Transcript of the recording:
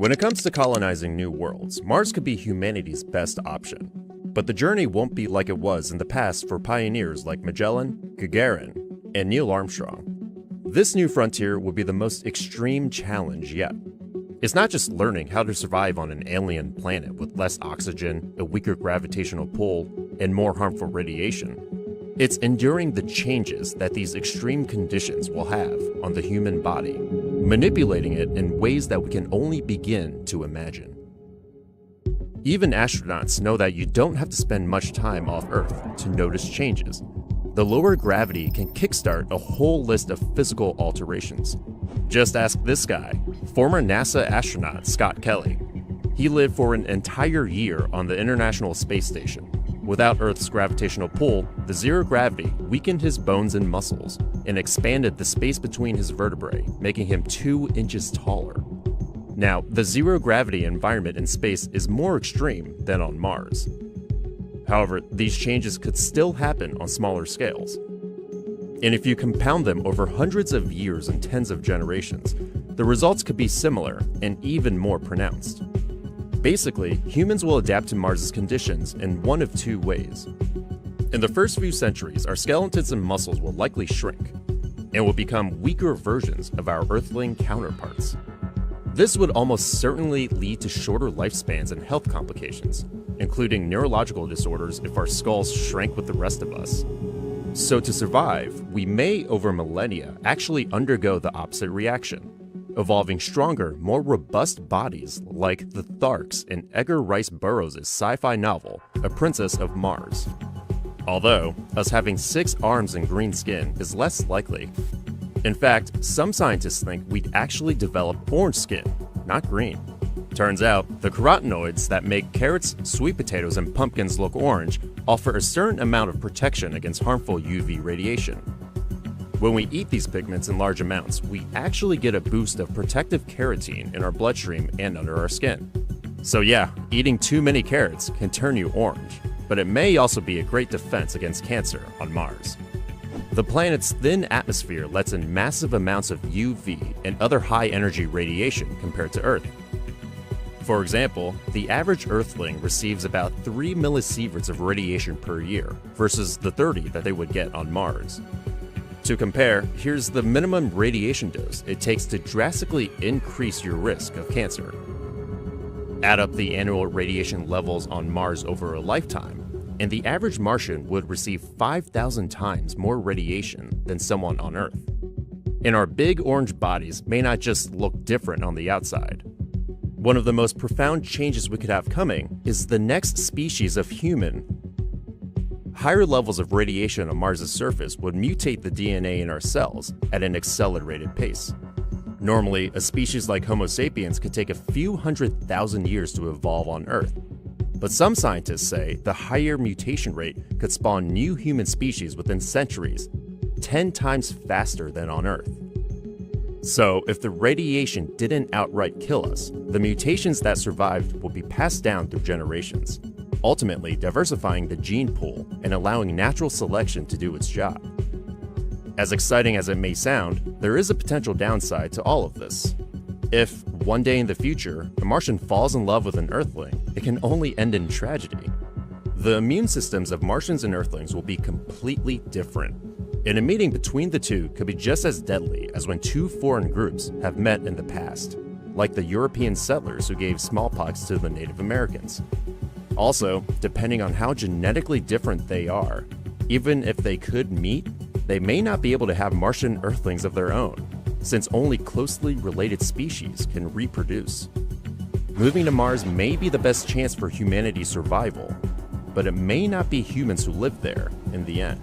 When it comes to colonizing new worlds, Mars could be humanity's best option. But the journey won't be like it was in the past for pioneers like Magellan, Gagarin, and Neil Armstrong. This new frontier will be the most extreme challenge yet. It's not just learning how to survive on an alien planet with less oxygen, a weaker gravitational pull, and more harmful radiation. It's enduring the changes that these extreme conditions will have on the human body, manipulating it in ways that we can only begin to imagine. Even astronauts know that you don't have to spend much time off Earth to notice changes. The lower gravity can kickstart a whole list of physical alterations. Just ask this guy, former NASA astronaut Scott Kelly. He lived for an entire year on the International Space Station. Without Earth's gravitational pull, the zero gravity weakened his bones and muscles and expanded the space between his vertebrae, making him 2 inches taller. Now, the zero gravity environment in space is more extreme than on Mars. However, these changes could still happen on smaller scales. And if you compound them over hundreds of years and tens of generations, the results could be similar and even more pronounced. Basically, humans will adapt to Mars's conditions in one of 2 ways. In the first few centuries, our skeletons and muscles will likely shrink, and will become weaker versions of our Earthling counterparts. This would almost certainly lead to shorter lifespans and health complications, including neurological disorders if our skulls shrank with the rest of us. So to survive, we may over millennia actually undergo the opposite reaction, evolving stronger, more robust bodies like the Tharks in Edgar Rice Burroughs' sci-fi novel, A Princess of Mars. Although, us having 6 arms and green skin is less likely. In fact, some scientists think we'd actually develop orange skin, not green. Turns out, the carotenoids that make carrots, sweet potatoes, and pumpkins look orange offer a certain amount of protection against harmful UV radiation. When we eat these pigments in large amounts, we actually get a boost of protective carotene in our bloodstream and under our skin. So yeah, eating too many carrots can turn you orange, but it may also be a great defense against cancer on Mars. The planet's thin atmosphere lets in massive amounts of UV and other high-energy radiation compared to Earth. For example, the average Earthling receives about 3 millisieverts of radiation per year versus the 30 that they would get on Mars. To compare, here's the minimum radiation dose it takes to drastically increase your risk of cancer. Add up the annual radiation levels on Mars over a lifetime, and the average Martian would receive 5,000 times more radiation than someone on Earth. And our big orange bodies may not just look different on the outside. One of the most profound changes we could have coming is the next species of human. Higher levels of radiation on Mars' surface would mutate the DNA in our cells at an accelerated pace. Normally, a species like Homo sapiens could take a few 100,000 years to evolve on Earth. But some scientists say the higher mutation rate could spawn new human species within centuries, 10 times faster than on Earth. So, if the radiation didn't outright kill us, the mutations that survived will be passed down through generations, ultimately diversifying the gene pool and allowing natural selection to do its job. As exciting as it may sound, there is a potential downside to all of this. If, one day in the future, a Martian falls in love with an Earthling, it can only end in tragedy. The immune systems of Martians and Earthlings will be completely different, and a meeting between the two could be just as deadly as when 2 foreign groups have met in the past, like the European settlers who gave smallpox to the Native Americans. Also, depending on how genetically different they are, even if they could meet, they may not be able to have Martian Earthlings of their own, since only closely related species can reproduce. Moving to Mars may be the best chance for humanity's survival, but it may not be humans who live there in the end.